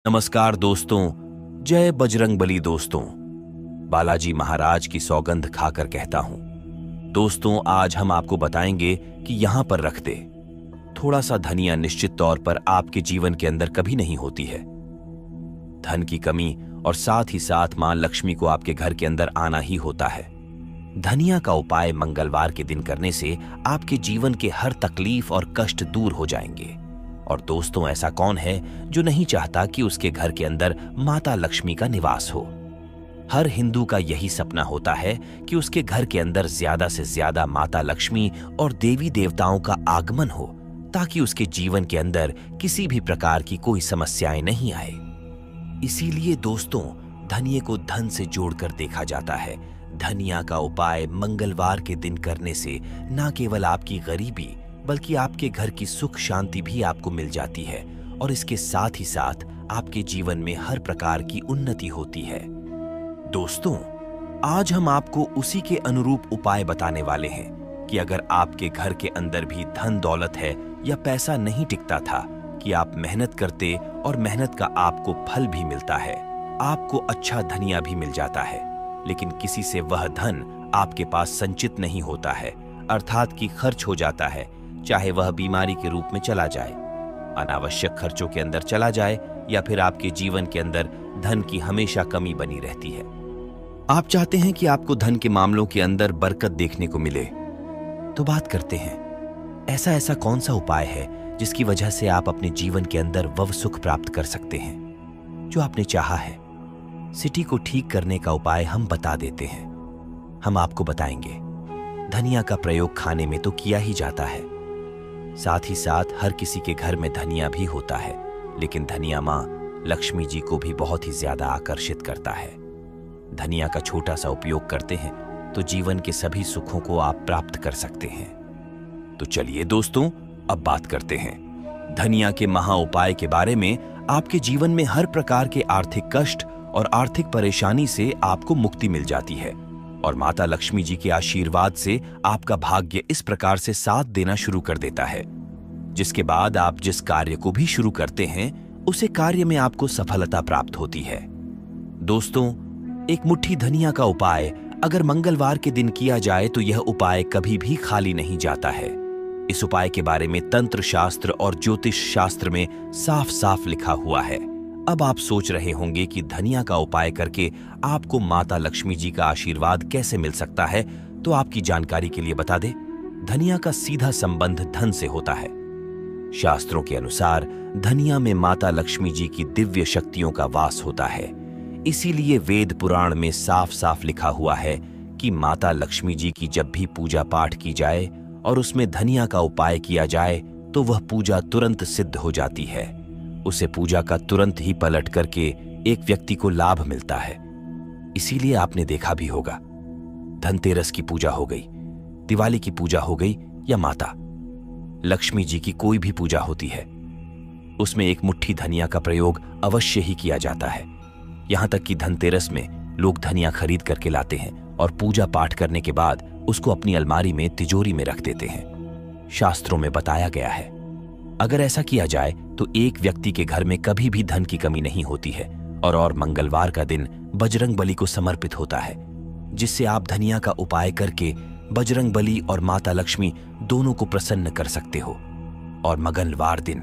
नमस्कार दोस्तों, जय बजरंगबली दोस्तों। बालाजी महाराज की सौगंध खाकर कहता हूं दोस्तों, आज हम आपको बताएंगे कि यहां पर रख दे। थोड़ा सा धनिया निश्चित तौर पर आपके जीवन के अंदर कभी नहीं होती है। धन की कमी और साथ ही साथ मां लक्ष्मी को आपके घर के अंदर आना ही होता है। धनिया का उपाय मंगलवार के दिन करने से आपके जीवन के हर तकलीफ और कष्ट दूर हो जाएंगे। और दोस्तों, ऐसा कौन है जो नहीं चाहता कि उसके घर के अंदर माता लक्ष्मी का निवास हो। हर हिंदू का यही सपना होता है कि उसके घर के अंदर ज्यादा से ज्यादा माता लक्ष्मी और देवी देवताओं का आगमन हो, ताकि उसके जीवन के अंदर किसी भी प्रकार की कोई समस्याएं नहीं आए। इसीलिए दोस्तों, धनिये को धन से जोड़कर देखा जाता है। धनिया का उपाय मंगलवार के दिन करने से न केवल आपकी गरीबी बल्कि आपके घर की सुख शांति भी आपको मिल जाती है, और इसके साथ ही साथ आपके जीवन में हर प्रकार की उन्नति होती है। दोस्तों, आज हम आपको उसी के अनुरूप उपाय बताने वाले हैं कि अगर आपके घर के अंदर भी धन दौलत है या पैसा नहीं टिकता था, कि आप मेहनत करते और मेहनत का आपको फल भी मिलता है, आपको अच्छा धनिया भी मिल जाता है, लेकिन किसी से वह धन आपके पास संचित नहीं होता है, अर्थात कि खर्च हो जाता है, चाहे वह बीमारी के रूप में चला जाए, अनावश्यक खर्चों के अंदर चला जाए, या फिर आपके जीवन के अंदर धन की हमेशा कमी बनी रहती है। आप चाहते हैं कि आपको धन के मामलों के अंदर बरकत देखने को मिले, तो बात करते हैं ऐसा ऐसा कौन सा उपाय है जिसकी वजह से आप अपने जीवन के अंदर वह सुख प्राप्त कर सकते हैं जो आपने चाहा है। सिटी को ठीक करने का उपाय हम बता देते हैं। हम आपको बताएंगे धनिया का प्रयोग खाने में तो किया ही जाता है, साथ ही साथ हर किसी के घर में धनिया भी होता है, लेकिन धनिया मां लक्ष्मी जी को भी बहुत ही ज्यादा आकर्षित करता है। धनिया का छोटा सा उपयोग करते हैं तो जीवन के सभी सुखों को आप प्राप्त कर सकते हैं। तो चलिए दोस्तों, अब बात करते हैं धनिया के महा उपाय के बारे में। आपके जीवन में हर प्रकार के आर्थिक कष्ट और आर्थिक परेशानी से आपको मुक्ति मिल जाती है, और माता लक्ष्मी जी के आशीर्वाद से आपका भाग्य इस प्रकार से साथ देना शुरू कर देता है, जिसके बाद आप जिस कार्य को भी शुरू करते हैं उसे कार्य में आपको सफलता प्राप्त होती है। दोस्तों, एक मुट्ठी धनिया का उपाय अगर मंगलवार के दिन किया जाए तो यह उपाय कभी भी खाली नहीं जाता है। इस उपाय के बारे में तंत्र शास्त्र और ज्योतिष शास्त्र में साफ साफ लिखा हुआ है। अब आप सोच रहे होंगे कि धनिया का उपाय करके आपको माता लक्ष्मी जी का आशीर्वाद कैसे मिल सकता है, तो आपकी जानकारी के लिए बता दें, धनिया का सीधा संबंध धन से होता है। शास्त्रों के अनुसार धनिया में माता लक्ष्मी जी की दिव्य शक्तियों का वास होता है। इसीलिए वेद पुराण में साफ साफ लिखा हुआ है कि माता लक्ष्मी जी की जब भी पूजा पाठ की जाए और उसमें धनिया का उपाय किया जाए तो वह पूजा तुरंत सिद्ध हो जाती है। उसे पूजा का तुरंत ही पलट करके एक व्यक्ति को लाभ मिलता है। इसीलिए आपने देखा भी होगा, धनतेरस की पूजा हो गई, दिवाली की पूजा हो गई, या माता लक्ष्मी जी की कोई भी पूजा होती है, उसमें एक मुट्ठी धनिया का प्रयोग अवश्य ही किया जाता है। यहां तक कि धनतेरस में लोग धनिया खरीद करके लाते हैं और पूजा पाठ करने के बाद उसको अपनी अलमारी में तिजोरी में रख देते हैं। शास्त्रों में बताया गया है, अगर ऐसा किया जाए तो एक व्यक्ति के घर में कभी भी धन की कमी नहीं होती है। और मंगलवार का दिन बजरंगबली को समर्पित होता है, जिससे आप धनिया का उपाय करके बजरंगबली और माता लक्ष्मी दोनों को प्रसन्न कर सकते हो। और मंगलवार दिन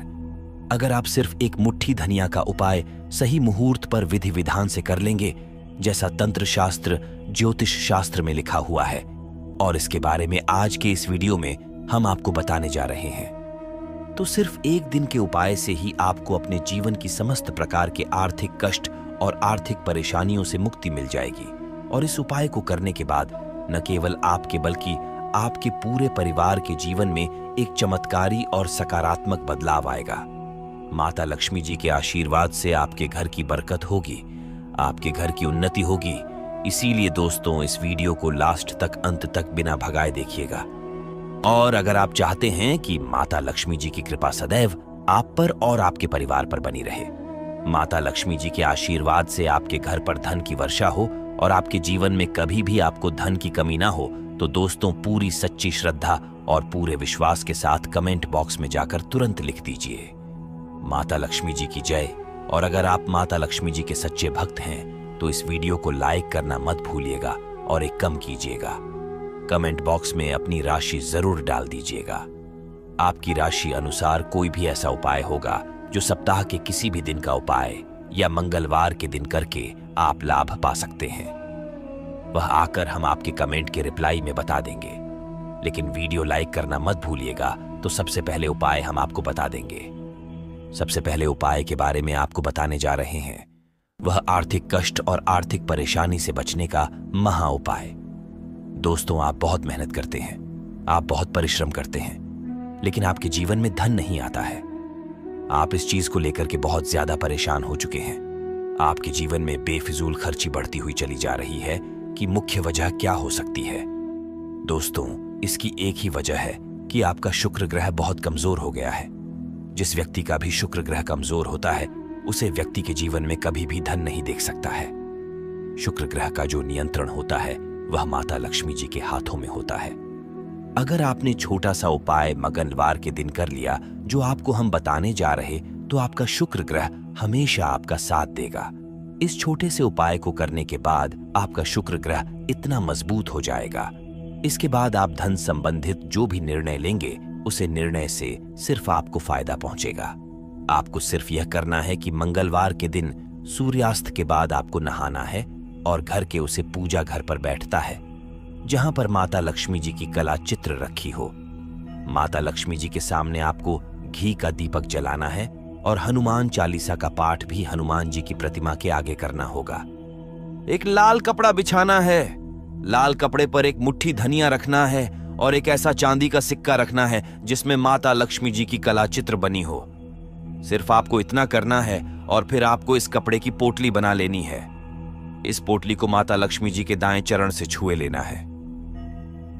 अगर आप सिर्फ एक मुट्ठी धनिया का उपाय सही मुहूर्त पर विधि विधान से कर लेंगे, जैसा तंत्र शास्त्र ज्योतिष शास्त्र में लिखा हुआ है, और इसके बारे में आज के इस वीडियो में हम आपको बताने जा रहे हैं, तो सिर्फ एक दिन के उपाय से ही आपको अपने जीवन की समस्त प्रकार के आर्थिक कष्ट और आर्थिक परेशानियों से मुक्ति मिल जाएगी। और इस उपाय को करने के बाद न केवल आपके बल्कि आपके पूरे परिवार के जीवन में एक चमत्कारी और सकारात्मक बदलाव आएगा। माता लक्ष्मी जी के आशीर्वाद से आपके घर की बरकत होगी, आपके घर की उन्नति होगी। इसीलिए दोस्तों, इस वीडियो को लास्ट तक, अंत तक बिना भगाए देखिएगा। और अगर आप चाहते हैं कि माता लक्ष्मी जी की कृपा सदैव आप पर और आपके परिवार पर बनी रहे, माता लक्ष्मी जी के आशीर्वाद से आपके घर पर धन की वर्षा हो और आपके जीवन में कभी भी आपको धन की कमी ना हो, तो दोस्तों पूरी सच्ची श्रद्धा और पूरे विश्वास के साथ कमेंट बॉक्स में जाकर तुरंत लिख दीजिए, माता लक्ष्मी जी की जय, और अगर आप माता लक्ष्मी जी के सच्चे भक्त हैं तो इस वीडियो को लाइक करना मत भूलिएगा और एक कम कीजिएगा। कमेंट बॉक्स में अपनी राशि जरूर डाल दीजिएगा। आपकी राशि अनुसार कोई भी ऐसा उपाय होगा जो सप्ताह के किसी भी दिन का उपाय या मंगलवार के दिन करके आप लाभ पा सकते हैं। वह आकर हम आपके कमेंट के रिप्लाई में बता देंगे। लेकिन वीडियो लाइक करना मत भूलिएगा। तो सबसे पहले उपाय हम आपको बता देंगे। सबसे पहले उपाय के बारे में आपको बताने जा रहे हैं, वह आर्थिक कष्ट और आर्थिक परेशानी से बचने का महा उपाय। दोस्तों, आप बहुत मेहनत करते हैं, आप बहुत परिश्रम करते हैं, लेकिन आपके जीवन में धन नहीं आता है। आप इस चीज को लेकर के बहुत ज्यादा परेशान हो चुके हैं। आपके जीवन में बेफिजूल खर्ची बढ़ती हुई चली जा रही है कि मुख्य वजह क्या हो सकती है। दोस्तों, इसकी एक ही वजह है कि आपका शुक्र ग्रह बहुत कमजोर हो गया है। जिस व्यक्ति का भी शुक्र ग्रह कमजोर होता है उसे व्यक्ति के जीवन में कभी भी धन नहीं देख सकता है। शुक्र ग्रह का जो नियंत्रण होता है वह माता लक्ष्मी जी के हाथों में होता है। अगर आपने छोटा सा उपाय मंगलवार के दिन कर लिया जो आपको हम बताने जा रहे, तो आपका शुक्र ग्रह हमेशा आपका साथ देगा। इस छोटे से उपाय को करने के बाद आपका शुक्र ग्रह इतना मजबूत हो जाएगा, इसके बाद आप धन संबंधित जो भी निर्णय लेंगे उसे निर्णय से सिर्फ आपको फायदा पहुंचेगा। आपको सिर्फ यह करना है कि मंगलवार के दिन सूर्यास्त के बाद आपको नहाना है और घर के उसे पूजा घर पर बैठता है जहां पर माता लक्ष्मी जी की कला चित्र रखी हो। माता लक्ष्मी जी के सामने आपको घी का दीपक जलाना है और हनुमान चालीसा का पाठ भी हनुमान जी की प्रतिमा के आगे करना होगा। एक लाल कपड़ा बिछाना है, लाल कपड़े पर एक मुट्ठी धनिया रखना है और एक ऐसा चांदी का सिक्का रखना है जिसमें माता लक्ष्मी जी की कला चित्र बनी हो। सिर्फ आपको इतना करना है और फिर आपको इस कपड़े की पोटली बना लेनी है। इस पोटली को माता लक्ष्मी जी के दाएं चरण से छुए लेना है।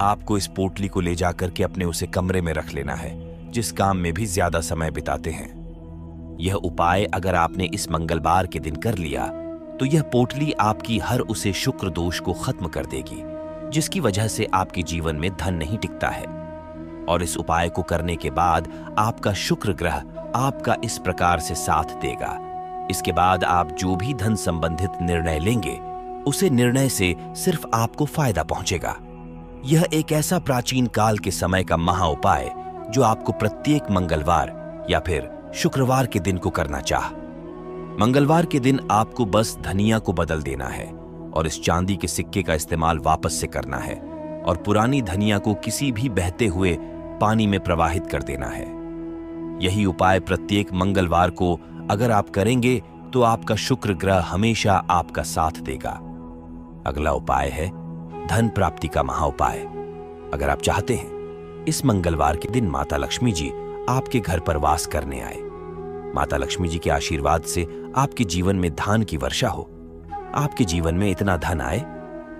आपको इस पोटली को ले जाकर के अपने उसे कमरे में रख लेना है जिस काम में भी ज्यादा समय बिताते हैं। यह उपाय अगर आपने इस मंगलवार के दिन कर लिया तो यह पोटली आपकी हर उसे शुक्र दोष को खत्म कर देगी जिसकी वजह से आपके जीवन में धन नहीं टिकता है। और इस उपाय को करने के बाद आपका शुक्र ग्रह आपका इस प्रकार से साथ देगा। इसके बाद आप जो भी धन संबंधित निर्णय लेंगे उसे निर्णय से सिर्फ आपको फायदा पहुंचेगा। यह एक ऐसा प्राचीन काल के समय का महा उपाय जो आपको प्रत्येक मंगलवार या फिर शुक्रवार के दिन को करना चाह। मंगलवार के दिन आपको बस धनिया को बदल देना है और इस चांदी के सिक्के का इस्तेमाल वापस से करना है और पुरानी धनिया को किसी भी बहते हुए पानी में प्रवाहित कर देना है। यही उपाय प्रत्येक मंगलवार को अगर आप करेंगे तो आपका शुक्र ग्रह हमेशा आपका साथ देगा। अगला उपाय है धन प्राप्ति का महा उपाय। अगर आप चाहते हैं इस मंगलवार के दिन माता लक्ष्मी जी आपके घर पर वास करने आए, माता लक्ष्मी जी के आशीर्वाद से आपके जीवन में धान की वर्षा हो, आपके जीवन में इतना धन आए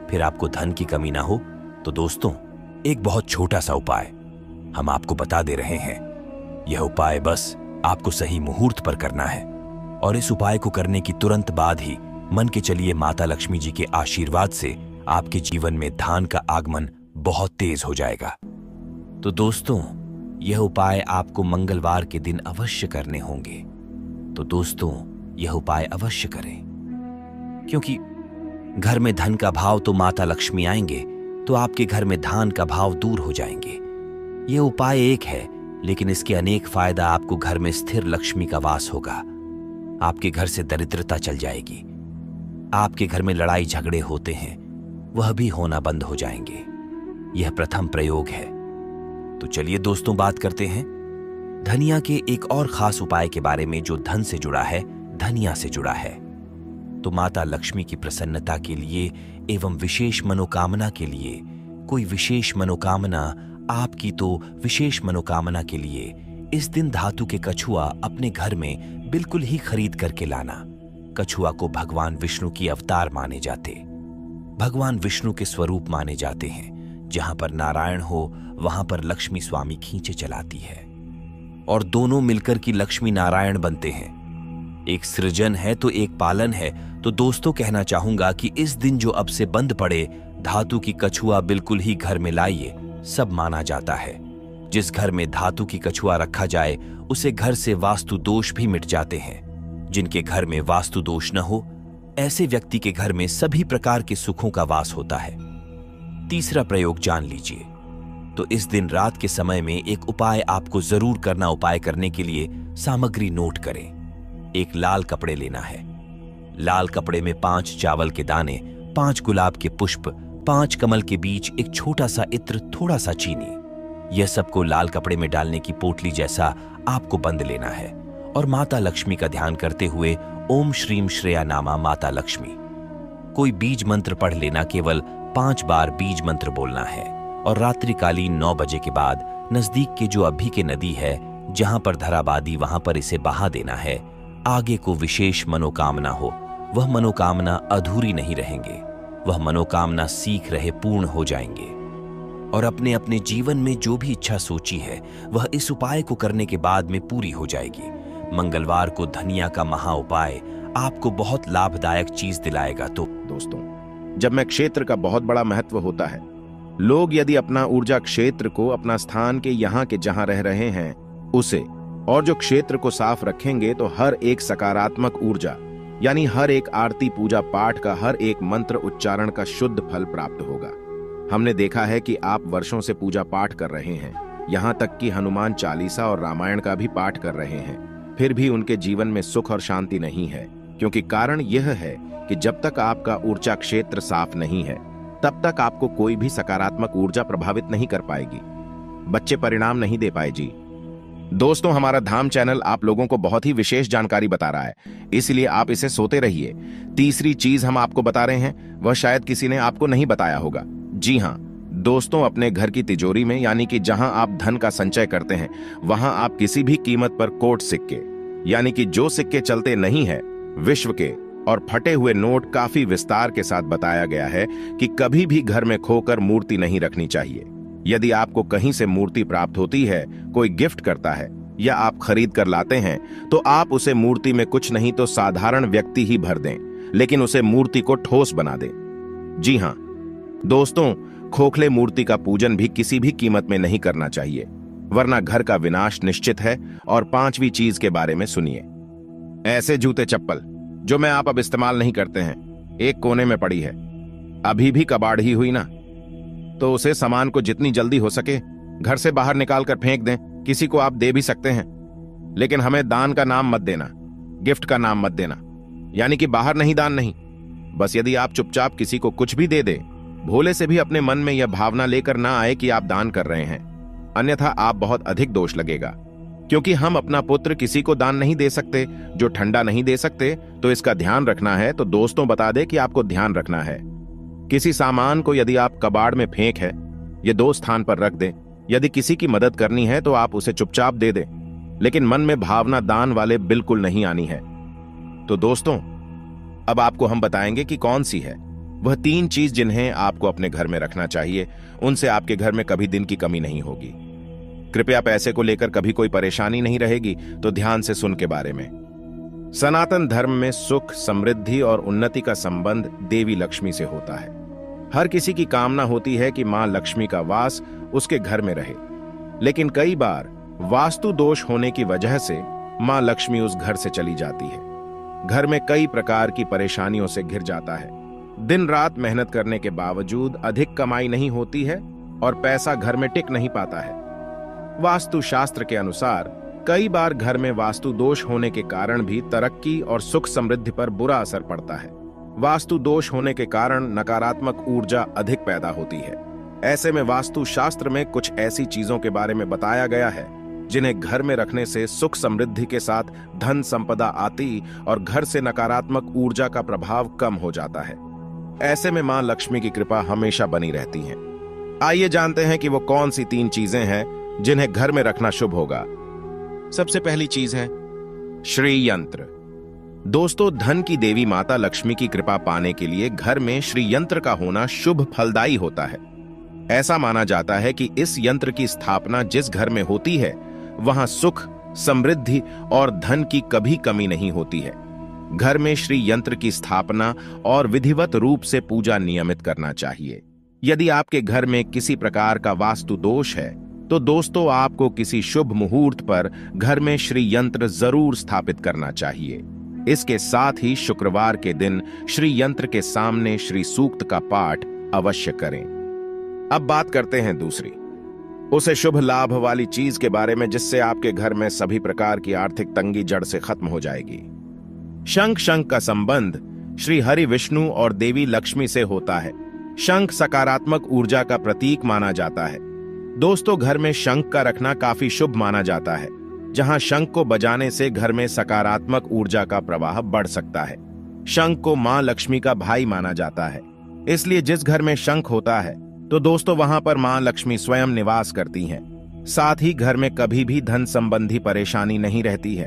फिर आपको धन की कमी ना हो, तो दोस्तों एक बहुत छोटा सा उपाय हम आपको बता दे रहे हैं। यह उपाय बस आपको सही मुहूर्त पर करना है और इस उपाय को करने की तुरंत बाद ही मन के चलिए माता लक्ष्मी जी के आशीर्वाद से आपके जीवन में धान का आगमन बहुत तेज हो जाएगा। तो दोस्तों यह उपाय आपको मंगलवार के दिन अवश्य करने होंगे। तो दोस्तों यह उपाय अवश्य करें, क्योंकि घर में धन का भाव तो माता लक्ष्मी आएंगे तो आपके घर में धान का भाव दूर हो जाएंगे। यह उपाय एक है लेकिन इसके अनेक फायदा आपको घर में स्थिर लक्ष्मी का वास होगा। आपके घर से दरिद्रता चल जाएगी। आपके घर में लड़ाई झगड़े होते हैं वह भी होना बंद हो जाएंगे। यह प्रथम प्रयोग है। तो चलिए दोस्तों बात करते हैं धनिया के एक और खास उपाय के बारे में जो धन से जुड़ा है, धनिया से जुड़ा है। तो माता लक्ष्मी की प्रसन्नता के लिए एवं विशेष मनोकामना के लिए, कोई विशेष मनोकामना आपकी तो विशेष मनोकामना के लिए इस दिन धातु के कछुआ अपने घर में बिल्कुल ही खरीद करके लाना। कछुआ को भगवान विष्णु की अवतार माने जाते, भगवान विष्णु के स्वरूप माने जाते हैं। जहां पर नारायण हो वहां पर लक्ष्मी स्वामी खींचे चलाती है और दोनों मिलकर की लक्ष्मी नारायण बनते हैं। एक सृजन है तो एक पालन है। तो दोस्तों कहना चाहूंगा कि इस दिन जो अब से बंद पड़े धातु की कछुआ बिल्कुल ही घर में लाइए, सब माना जाता है। जिस घर में धातु की कछुआ रखा जाए उसे घर से वास्तु दोष भी मिट जाते हैं। जिनके घर में वास्तु दोष न हो, ऐसे व्यक्ति के घर में सभी प्रकार के सुखों का वास होता है। तीसरा प्रयोग जान लीजिए। तो इस दिन रात के समय में एक उपाय आपको जरूर करना। उपाय करने के लिए सामग्री नोट करें। एक लाल कपड़े लेना है। लाल कपड़े में 5 चावल के दाने, 5 गुलाब के पुष्प, 5 कमल के बीज, एक छोटा सा इत्र, थोड़ा सा चीनी, यह सबको लाल कपड़े में डालने की पोटली जैसा आपको बंद लेना है और माता लक्ष्मी का ध्यान करते हुए ओम श्रीम श्रेया नामा माता लक्ष्मी कोई बीज मंत्र पढ़ लेना। केवल 5 बार बीज मंत्र बोलना है और रात्रिकालीन 9 बजे के बाद नजदीक के जो अभी के नदी है जहां पर धराबादी, वहां पर इसे बहा देना है। आगे को विशेष मनोकामना हो, वह मनोकामना अधूरी नहीं रहेंगे, वह मनोकामना सीख रहे पूर्ण हो जाएंगे। और अपने अपने जीवन में जो भी इच्छा सोची है वह इस उपाय को करने के बाद में पूरी हो जाएगी। मंगलवार को धनिया का महा उपाय आपको बहुत लाभदायक चीज दिलाएगा। तो दोस्तों, जब में क्षेत्र का बहुत बड़ा महत्व होता है, लोग यदि अपना ऊर्जा क्षेत्र को अपना स्थान के यहाँ के जहां रह रहे हैं उसे और जो क्षेत्र को साफ रखेंगे तो हर एक सकारात्मक ऊर्जा यानी हर एक आरती पूजा पाठ का हर एक मंत्र उच्चारण का शुद्ध फल प्राप्त होगा। हमने देखा है कि आप वर्षों से पूजा पाठ कर रहे हैं, यहाँ तक कि हनुमान चालीसा और रामायण का भी पाठ कर रहे हैं, फिर भी उनके जीवन में सुख और शांति नहीं है। क्योंकि कारण यह है कि जब तक आपका ऊर्जा क्षेत्र साफ नहीं है तब तक आपको कोई भी सकारात्मक ऊर्जा प्रभावित नहीं कर पाएगी, बच्चे परिणाम नहीं दे पाए जी। दोस्तों, हमारा धाम चैनल आप लोगों को बहुत ही विशेष जानकारी बता रहा है, इसलिए आप इसे सोते रहिए। तीसरी चीज हम आपको बता रहे हैं, वह शायद किसी ने आपको नहीं बताया होगा। जी हाँ दोस्तों, अपने घर की तिजोरी में यानी कि जहां आप धन का संचय करते हैं वहां आप किसी भी कीमत पर कोट सिक्के यानी कि जो सिक्के चलते नहीं है विश्व के और फटे हुए नोट काफी विस्तार के साथ बताया गया है कि कभी भी घर में खोकर मूर्ति नहीं रखनी चाहिए। यदि आपको कहीं से मूर्ति प्राप्त होती है, कोई गिफ्ट करता है या आप खरीद कर लाते हैं तो आप उसे मूर्ति में कुछ नहीं तो साधारण व्यक्ति ही भर दें, लेकिन उसे मूर्ति को ठोस बना दें। जी हाँ दोस्तों, खोखले मूर्ति का पूजन भी किसी भी कीमत में नहीं करना चाहिए, वरना घर का विनाश निश्चित है। और 5वीं चीज के बारे में सुनिए। ऐसे जूते चप्पल जो मैं आप अब इस्तेमाल नहीं करते हैं, एक कोने में पड़ी है, अभी भी कबाड़ ही हुई ना, तो उसे सामान को जितनी जल्दी हो सके घर से बाहर निकाल कर फेंक दें। किसी को आप दे भी सकते हैं, लेकिन हमें दान का नाम मत देना, गिफ्ट का नाम मत देना, यानी कि बाहर नहीं, दान नहीं। बस यदि आप चुपचाप किसी को कुछ भी दे दें, भोले से भी अपने मन में यह भावना लेकर ना आए कि आप दान कर रहे हैं, अन्यथा आप बहुत अधिक दोष लगेगा। क्योंकि हम अपना पुत्र किसी को दान नहीं दे सकते जो ठंडा नहीं दे सकते, तो इसका ध्यान रखना है। तो दोस्तों बता दे कि आपको ध्यान रखना है, किसी सामान को यदि आप कबाड़ में फेंक है, ये 2 स्थान पर रख दें। यदि किसी की मदद करनी है तो आप उसे चुपचाप दे दें, लेकिन मन में भावना दान वाले बिल्कुल नहीं आनी है। तो दोस्तों, अब आपको हम बताएंगे कि कौन सी है वह 3 चीज जिन्हें आपको अपने घर में रखना चाहिए। उनसे आपके घर में कभी दिन की कमी नहीं होगी। कृपया पैसे को लेकर कभी कोई परेशानी नहीं रहेगी। तो ध्यान से सुन के बारे में। सनातन धर्म में सुख, समृद्धि और उन्नति का संबंध देवी लक्ष्मी से होता है। हर किसी की कामना होती है कि मां लक्ष्मी का वास उसके घर में रहे, लेकिन कई बार वास्तु दोष होने की वजह से मां लक्ष्मी उस घर से चली जाती है। घर में कई प्रकार की परेशानियों से घिर जाता है। दिन रात मेहनत करने के बावजूद अधिक कमाई नहीं होती है और पैसा घर में टिक नहीं पाता है। वास्तु शास्त्र के अनुसार कई बार घर में वास्तु दोष होने के कारण भी तरक्की और सुख समृद्धि पर बुरा असर पड़ता है। वास्तु दोष होने के कारण नकारात्मक ऊर्जा अधिक पैदा होती है। ऐसे में वास्तु शास्त्र में कुछ ऐसी चीजों के बारे में बताया गया है जिन्हें घर में रखने से सुख समृद्धि के साथ धन संपदा आती और घर से नकारात्मक ऊर्जा का प्रभाव कम हो जाता है। ऐसे में मां लक्ष्मी की कृपा हमेशा बनी रहती है। आइए जानते हैं कि वो कौन सी 3 चीजें हैं जिन्हें घर में रखना शुभ होगा। सबसे पहली चीज है श्री यंत्र। दोस्तों, धन की देवी माता लक्ष्मी की कृपा पाने के लिए घर में श्री यंत्र का होना शुभ फलदायी होता है। ऐसा माना जाता है कि इस यंत्र की स्थापना जिस घर में होती है वहां सुख, समृद्धि और धन की कभी कमी नहीं होती है। घर में श्री यंत्र की स्थापना और विधिवत रूप से पूजा नियमित करना चाहिए। यदि आपके घर में किसी प्रकार का वास्तु दोष है तो दोस्तों आपको किसी शुभ मुहूर्त पर घर में श्री यंत्र जरूर स्थापित करना चाहिए। इसके साथ ही शुक्रवार के दिन श्री यंत्र के सामने श्री सूक्त का पाठ अवश्य करें। अब बात करते हैं दूसरी, उसे शुभ लाभ वाली चीज के बारे में जिससे आपके घर में सभी प्रकार की आर्थिक तंगी जड़ से खत्म हो जाएगी। शंख का संबंध श्री हरि विष्णु और देवी लक्ष्मी से होता है। शंख सकारात्मक ऊर्जा का प्रतीक माना जाता है। दोस्तों, घर में शंख का रखना काफी शुभ माना जाता है, जहां शंख को बजाने से घर में सकारात्मक ऊर्जा का प्रवाह बढ़ सकता है। शंख को मां लक्ष्मी का भाई माना जाता है, इसलिए जिस घर में शंख होता है तो दोस्तों वहां पर मां लक्ष्मी स्वयं निवास करती हैं। साथ ही घर में कभी भी धन संबंधी परेशानी नहीं रहती है।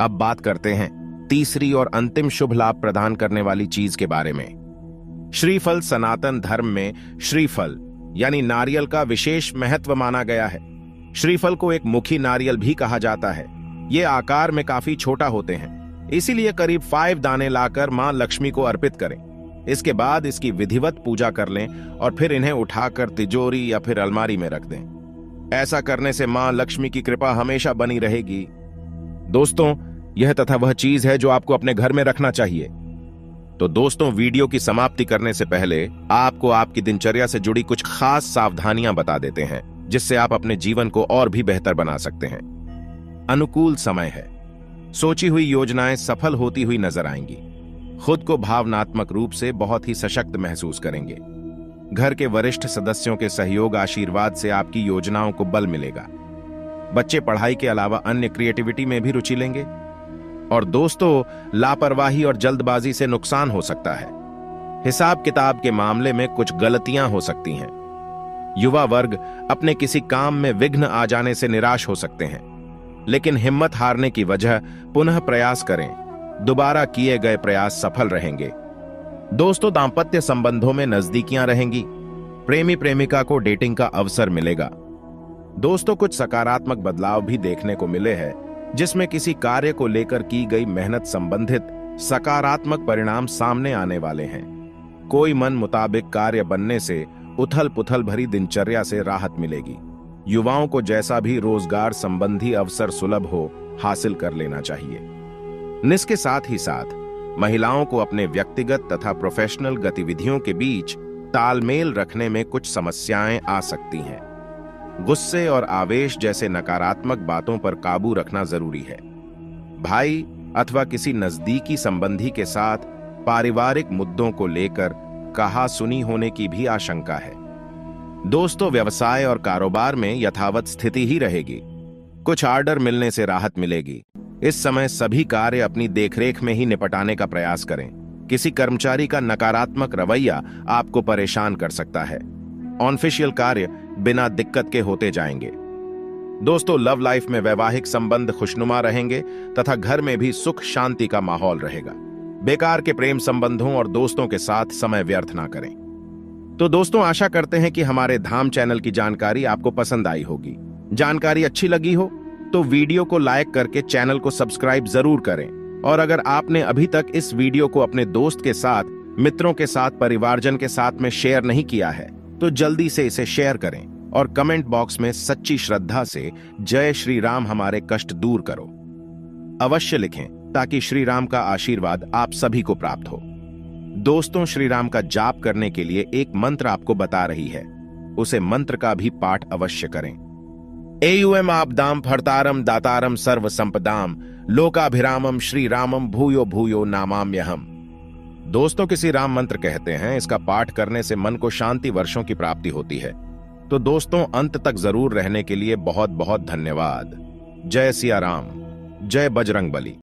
अब बात करते हैं तीसरी और अंतिम शुभ लाभ प्रदान करने वाली चीज के बारे में। श्रीफल सनातन धर्म में श्रीफल यानी नारियल का विशेष महत्व माना गया है। श्रीफल को एक मुखी नारियल भी कहा जाता है। ये आकार में काफी छोटा होते हैं, इसीलिए करीब 5 दाने लाकर मां लक्ष्मी को अर्पित करें। इसके बाद इसकी विधिवत पूजा कर लें और फिर इन्हें उठाकर तिजोरी या फिर अलमारी में रख दें। ऐसा करने से मां लक्ष्मी की कृपा हमेशा बनी रहेगी। दोस्तों, यह तथा वह चीज है जो आपको अपने घर में रखना चाहिए। तो दोस्तों, वीडियो की समाप्ति करने से पहले आपको आपकी दिनचर्या से जुड़ी कुछ खास सावधानियां बता देते हैं, जिससे आप अपने जीवन को और भी बेहतर बना सकते हैं। अनुकूल समय है, सोची हुई योजनाएं सफल होती हुई नजर आएंगी। खुद को भावनात्मक रूप से बहुत ही सशक्त महसूस करेंगे। घर के वरिष्ठ सदस्यों के सहयोग आशीर्वाद से आपकी योजनाओं को बल मिलेगा। बच्चे पढ़ाई के अलावा अन्य क्रिएटिविटी में भी रुचि लेंगे। और दोस्तों, लापरवाही और जल्दबाजी से नुकसान हो सकता है। हिसाब किताब के मामले में कुछ गलतियां हो सकती हैं। युवा वर्ग अपने किसी काम में विघ्न आ जाने से निराश हो सकते हैं, लेकिन हिम्मत हारने की वजह पुनः प्रयास करें। दोबारा किए गए प्रयास सफल रहेंगे। दोस्तों, दांपत्य संबंधों में नजदीकियां रहेंगी। प्रेमी प्रेमिका को डेटिंग का अवसर मिलेगा। दोस्तों, कुछ सकारात्मक बदलाव भी देखने को मिले हैं, जिसमें किसी कार्य को लेकर की गई मेहनत संबंधित सकारात्मक परिणाम सामने आने वाले हैं। कोई मन मुताबिक कार्य बनने से उथल पुथल भरी दिनचर्या से राहत मिलेगी। युवाओं को जैसा भी रोजगार संबंधी अवसर सुलभ हो, हासिल कर लेना चाहिए। इसके साथ ही साथ महिलाओं को अपने व्यक्तिगत तथा प्रोफेशनल गतिविधियों के बीच तालमेल रखने में कुछ समस्याएं आ सकती हैं। गुस्से और आवेश जैसे नकारात्मक बातों पर काबू रखना जरूरी है। भाई अथवा किसी नजदीकी संबंधी के साथ पारिवारिक मुद्दों को लेकर कहा-सुनी होने की भी आशंका है। दोस्तों, व्यवसाय और कारोबार में यथावत स्थिति ही रहेगी। कुछ ऑर्डर मिलने से राहत मिलेगी। इस समय सभी कार्य अपनी देखरेख में ही निपटाने का प्रयास करें। किसी कर्मचारी का नकारात्मक रवैया आपको परेशान कर सकता है। ऑफिशियल कार्य बिना दिक्कत के होते जाएंगे। दोस्तों, लव लाइफ में वैवाहिक संबंध खुशनुमा रहेंगे तथा घर में भी सुख शांति का माहौल रहेगा। बेकार के प्रेम संबंधों और दोस्तों के साथ समय व्यर्थ ना करें। तो दोस्तों, आशा करते हैं कि हमारे धाम चैनल की जानकारी आपको पसंद आई होगी। जानकारी अच्छी लगी हो तो वीडियो को लाइक करके चैनल को सब्सक्राइब जरूर करें। और अगर आपने अभी तक इस वीडियो को अपने दोस्त के साथ, मित्रों के साथ, परिवारजन के साथ में शेयर नहीं किया है तो जल्दी से इसे शेयर करें और कमेंट बॉक्स में सच्ची श्रद्धा से जय श्री राम हमारे कष्ट दूर करो अवश्य लिखें, ताकि श्री राम का आशीर्वाद आप सभी को प्राप्त हो। दोस्तों, श्री राम का जाप करने के लिए एक मंत्र आपको बता रही है, उसे मंत्र का भी पाठ अवश्य करें। एयुएम आपदाम फर्तारम दातारम सर्व संपदाम लोकाभिरामम श्री रामम भूयो भूयो नामाम्यहम्। दोस्तों, किसी राम मंत्र कहते हैं, इसका पाठ करने से मन को शांति वर्षों की प्राप्ति होती है। तो दोस्तों, अंत तक जरूर रहने के लिए बहुत बहुत धन्यवाद। जय सिया राम, जय बजरंग बली।